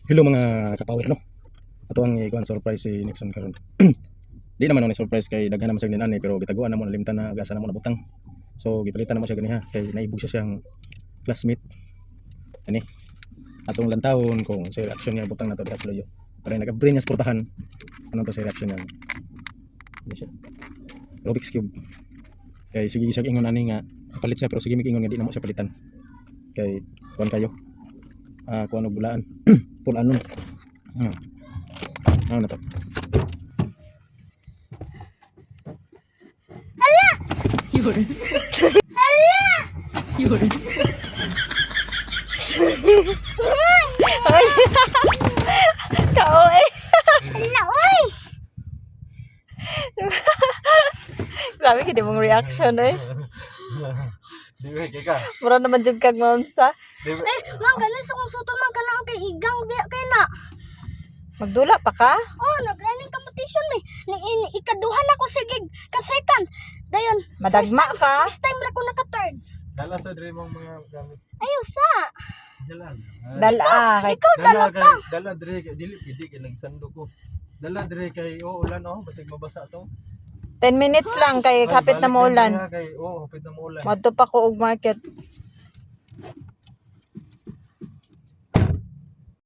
Hello mga kapower no. Ato ang ikuan surprise si Nixon karon. Di naman ni surprise kay daghan naman siya dinani pero gitaguan na mo nalimtan na gasa na mo nabutang. So gipalitan na mo siya ganiha kay naibog siya siyang classmate. Ani. Atong lantawon kung sa reaction niya butang na to diha sa loyo. Para naka-brain niya sa portahan. Ano to sa reaction niya? Ano siya? Rubik's cube. Kay sige siya ingon ani nga palit siya pero sige mig ingon nga di na mo siya palitan. Kay kuan kayo. Kuan og bulaan. Full anon. Ano na to? Yun. Yun. Kao eh. Ala, oy! Grabe gid mong reaction eh. Di ba kay ka? Mura naman jud kag maunsa. Di ba? Man galing sa kung suto man kana kay igang biya kay na. Magdula pa ka? Oh, nag-running competition ni ikaduhan ako sige ka second. Dayon, Madagma ka? first time ra ko naka-third. Dala sa dre mong mga gamit. Ayaw sa. Dala. Dala kay Ikaw dala Dala pa. kay dala dre kay dili pidi kay nagsando ko. Dala dre kay ulan basig mabasa to. 10 minutes lang kay kapit na Balik maulan. kay hapit na maulan. Madto pa ko og market.